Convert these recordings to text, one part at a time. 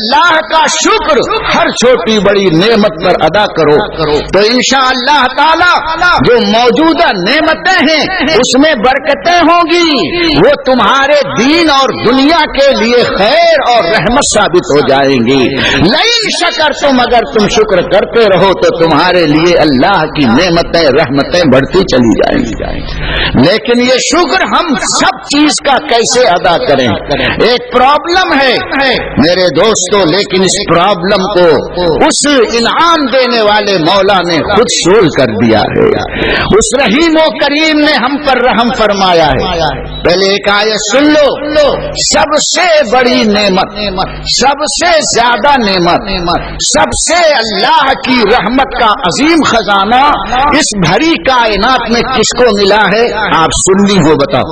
اللہ کا شکر ہر چھوٹی بڑی نعمت پر ادا کرو تو انشاءاللہ تعالی جو موجودہ نعمتیں ہیں اس میں برکتیں ہوں گی، وہ تمہارے دین اور دنیا کے لیے خیر اور رحمت ثابت ہو جائیں گی۔ لئن شکرتم، اگر تم شکر کرتے رہو تو تمہارے لیے اللہ کی نعمتیں رحمتیں بڑھتی چلی جائیں گی۔ لیکن یہ شکر ہم سب چیز کا کیسے ادا کریں؟ ایک پرابلم ہے میرے دوستو، لیکن اس پرابلم کو اس انعام دینے والے مولا نے خود سول کر دیا ہے۔ اس رحیم و کریم نے ہم پر رحم فرمایا ہے۔ پہلے ایک آیت سن لو، سب سے بڑی نعمت، سب سے زیادہ نعمت، سب سے اللہ کی رحمت کا عظیم خزانہ اس بھری کائنات میں کس کو ملا ہے؟ آپ سنی ہو، بتاؤ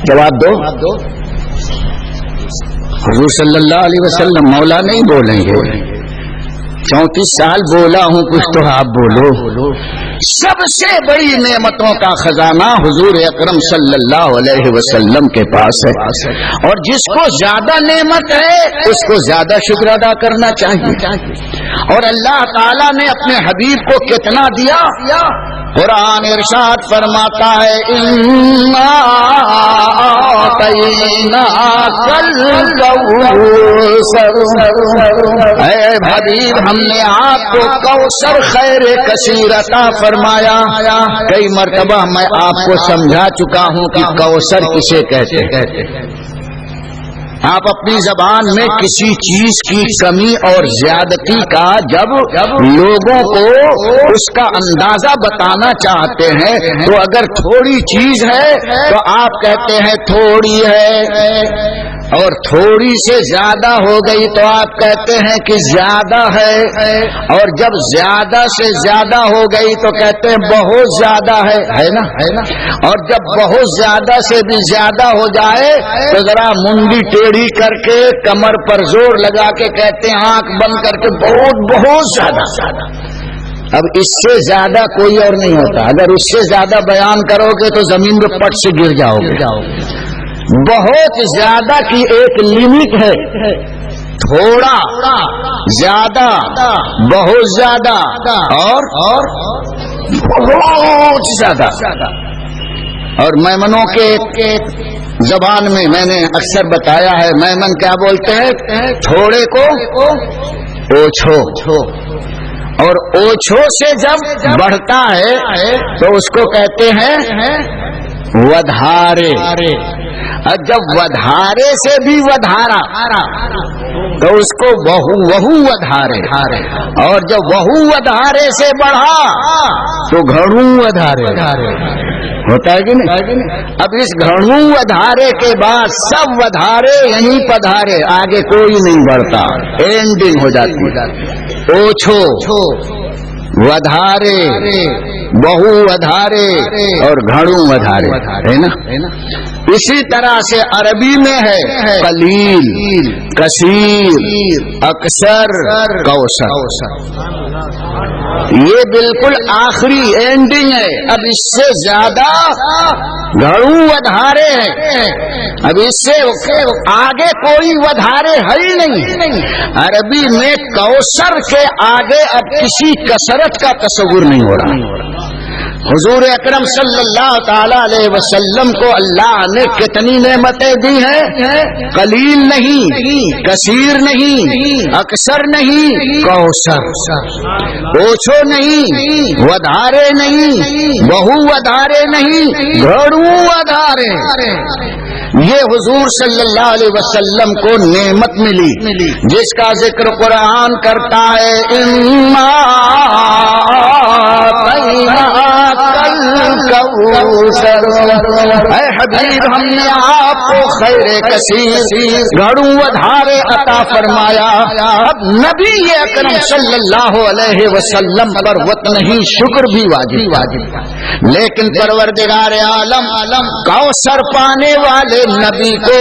جواب دو۔ حضور صلی اللہ علیہ وسلم، مولا نہیں بولیں گے، 34 سال بولا ہوں، کچھ تو آپ بولو۔ سب سے بڑی نعمتوں کا خزانہ حضور اکرم صلی اللہ علیہ وسلم کے پاس ہے، اور جس کو زیادہ نعمت ہے اس کو زیادہ شکر ادا کرنا چاہیے۔ اور اللہ تعالیٰ نے اپنے حبیب کو کتنا دیا؟ قرآن ارشاد فرماتا ہے اِنَّا أَعْطَيْنَاكَ الْكَوْثَرَ، اے حبیب ہم نے آپ کو کوثر خیر کثیر عطا فرمایا۔ کئی مرتبہ میں آپ کو سمجھا چکا ہوں کہ کوثر کسے کہتے ہیں۔ آپ اپنی زبان میں کسی چیز کی کمی اور زیادتی کا جب لوگوں کو اس کا اندازہ بتانا چاہتے ہیں تو اگر تھوڑی چیز ہے تو آپ کہتے ہیں تھوڑی ہے، اور تھوڑی سے زیادہ ہو گئی تو آپ کہتے ہیں کہ زیادہ ہے، اور جب زیادہ سے زیادہ ہو گئی تو کہتے ہیں بہت زیادہ ہے نا، اور جب بہت زیادہ سے بھی زیادہ ہو جائے تو ذرا منڈی ٹیڑھی کر کے کمر پر زور لگا کے کہتے ہیں آنکھ بند کر کے بہت بہت زیادہ۔ اب اس سے زیادہ کوئی اور نہیں ہوتا، اگر اس سے زیادہ بیان کرو گے تو زمین پہ پٹ سے گر جاؤ گے۔ بہت زیادہ کی ایک لمٹ ہے، تھوڑا، زیادہ، بہت زیادہ اور بہت زیادہ۔ اور میمنوں کے زبان میں میں نے اکثر بتایا ہے، میمن کیا بولتے ہیں؟ تھوڑے کو اوچھو، اور اوچھو سے جب بڑھتا ہے تو اس کو کہتے ہیں ودھارے، اور جب ودھارے سے بھی ودھارا تو اس کو وہو ودھارے، اور جب وہو ودھارے سے بڑھا تو گھڑوں ودھارے ہوتا ہے کہ نہیں؟ اب اس گھڑوں ودھارے کے بعد سب ودھارے یہیں پدھارے، آگے کوئی نہیں بڑھتا، اینڈنگ ہو جاتی۔ اوچھو، ودھارے، بہو ودھارے اور گھڑوں ودھارے، ہے نا؟ اسی طرح سے عربی میں ہے قلیل، کثیر، اکثر، کوثر۔ یہ بالکل آخری اینڈنگ ہے، اب اس سے زیادہ گھڑوں ودھارے ہیں، اب اس سے آگے کوئی ودھارے ہے ہی نہیں۔ عربی میں کوثر کے آگے اب کسی کثرت کا تصور نہیں ہو رہا۔ حضور اکرم صلی اللہ تعالی علیہ وسلم کو اللہ نے کتنی نعمتیں دی ہیں؟ قلیل نہیں، کثیر نہیں، اکثر نہیں، کوثر، اوچھو نہیں، ودھارے نہیں، بہو ودھارے نہیں، گھڑوں ودھارے۔ یہ حضور صلی اللہ علیہ وسلم کو نعمت ملی جس کا ذکر قرآن کرتا ہے اِنَّا أَعْطَيْنَاكَ الْكَوْثَرَ، اے حبیب ہم نے آپ کو خیر کثیر، گھڑوں ودھارے عطا فرمایا۔ اب نبی اکرم صلی اللہ علیہ وسلم پر وطن ہی شکر بھی واجب، لیکن پروردگار عالم کوثر پانے والے نبی کو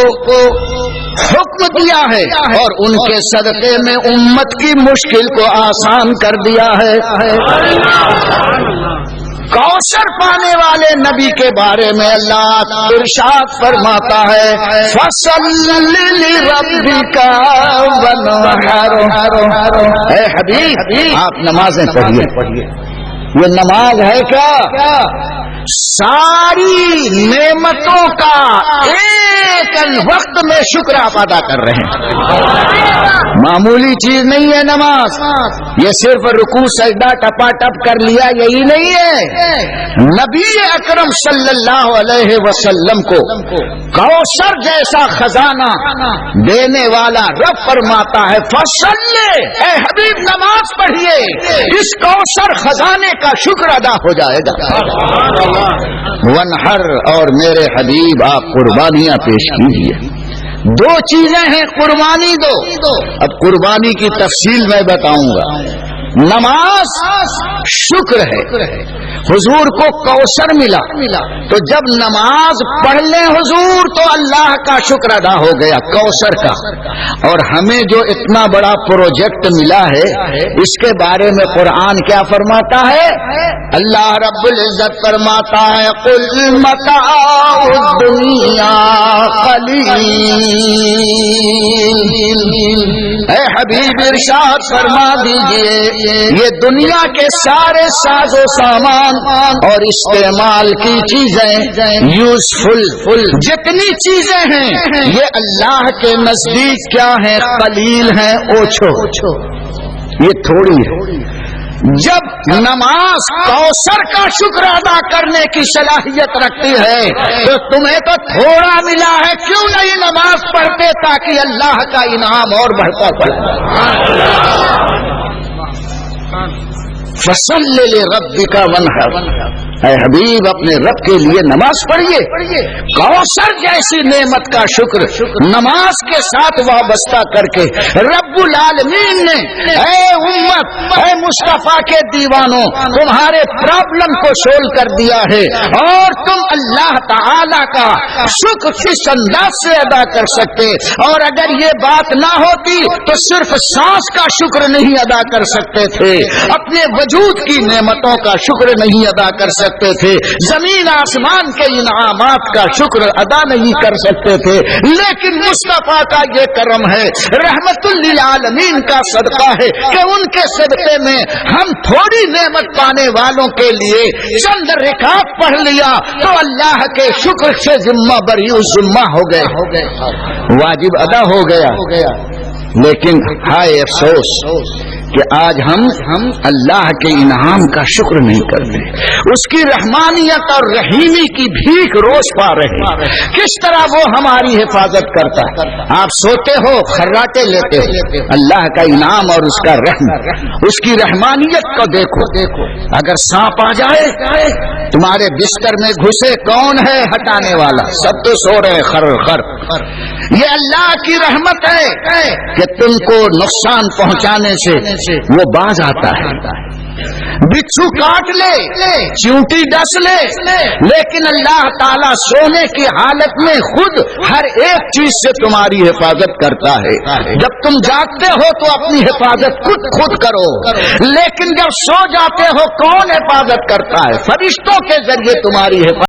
حکم دیا ہے اور ان کے صدقے میں امت کی مشکل کو آسان کر دیا ہے۔ کوثر پانے والے نبی کے بارے میں اللہ ارشاد فرماتا ہے فَصَلِّ لِرَبِّكَ وَانْحَرْ۔ اے حبیب آپ نمازیں پڑھیے، یہ نماز ہے کیا؟ ساری نعمتوں کا ایک وقت میں شکر آپ ادا کر رہے ہیں، معمولی چیز نہیں ہے نماز، یہ صرف رکوع سجدہ ٹپا ٹپ کر لیا یہی نہیں ہے۔ نبی اکرم صلی اللہ علیہ وسلم کو کوثر جیسا خزانہ دینے والا رب فرماتا ہے فصل، اے حبیب نماز پڑھیے، اس کوثر خزانے کا شکر ادا ہو جائے گا۔ ونحر، اور میرے حبیب آپ قربانیاں پیش کیجیے۔ دو چیزیں ہیں، قربانی دو۔ اب قربانی کی تفصیل میں بتاؤں گا۔ نماز شکر ہے، حضور کو کوثر ملا تو جب نماز پڑھ لیں حضور تو اللہ کا شکر ادا ہو گیا کوثر کا۔ اور ہمیں جو اتنا بڑا پروجیکٹ ملا ہے اس کے بارے میں قرآن کیا فرماتا ہے؟ اللہ رب العزت فرماتا ہے قل متاع الدنیا قلیل۔ اے حبیب ارشاد فرما دیجئے یہ دنیا کے سارے ساز و سامان اور استعمال کی چیزیں، یوزفل جتنی چیزیں ہیں یہ اللہ کے نزدیک کیا ہیں؟ قلیل ہیں، اوچھو، یہ تھوڑی ہے۔ جب نماز کوثر کا شکر ادا کرنے کی صلاحیت رکھتی ہے تو تمہیں تو تھوڑا ملا ہے، کیوں نہیں نماز پڑھتے تاکہ اللہ کا انعام اور بڑھتا پڑے۔ فصل لربک وانحر، اے حبیب اپنے رب کے لیے نماز پڑھیے۔ کوثر جیسی نعمت کا شکر نماز کے ساتھ وابستہ کر کے رب العالمین نے اے امت، اے مصطفیٰ کے دیوانوں، تمہارے پرابلم کو سولو کر دیا ہے اور تم اللہ تعالی کا شکر کس انداز سے ادا کر سکتے۔ اور اگر یہ بات نہ ہوتی تو صرف سانس کا شکر نہیں ادا کر سکتے تھے، اپنے وجود کی نعمتوں کا شکر نہیں ادا کر سکتے تھے، زمین آسمان کے انعامات کا شکر ادا نہیں کر سکتے تھے، لیکن مصطفیٰ کا یہ کرم ہے، رحمت للعالمین کا صدقہ ہے کہ ان کے صدقے میں ہم تھوڑی نعمت پانے والوں کے لیے چند رکعت پڑھ لیا تو اللہ کے شکر سے ذمہ بری ذمہ ہو گئے، واجب ادا ہو گیا۔ لیکن ہائے افسوس کہ آج ہم اللہ کے انعام کا شکر نہیں کرتے، اس کی رحمانیت اور رحیمی کی بھیک روز پا رہے ہیں، کس طرح وہ ہماری حفاظت کرتا ہے۔ آپ سوتے ہو خراٹے لیتے ہو، اللہ کا انعام اور اس کا رحم، اس کی رحمانیت کو دیکھو۔ اگر سانپ آ جائے تمہارے بستر میں گھسے، کون ہے ہٹانے والا؟ سب تو سو رہے خر خر۔ یہ اللہ کی رحمت ہے کہ تم کو نقصان پہنچانے سے وہ باز آتا ہے۔ بچھو کاٹ لے، چیونٹی ڈس لے، لیکن اللہ تعالیٰ سونے کی حالت میں خود ہر ایک چیز سے تمہاری حفاظت کرتا ہے۔ جب تم جاگتے ہو تو اپنی حفاظت خود کرو، لیکن جب سو جاتے ہو کون حفاظت کرتا ہے؟ فرشتوں کے ذریعے تمہاری حفاظت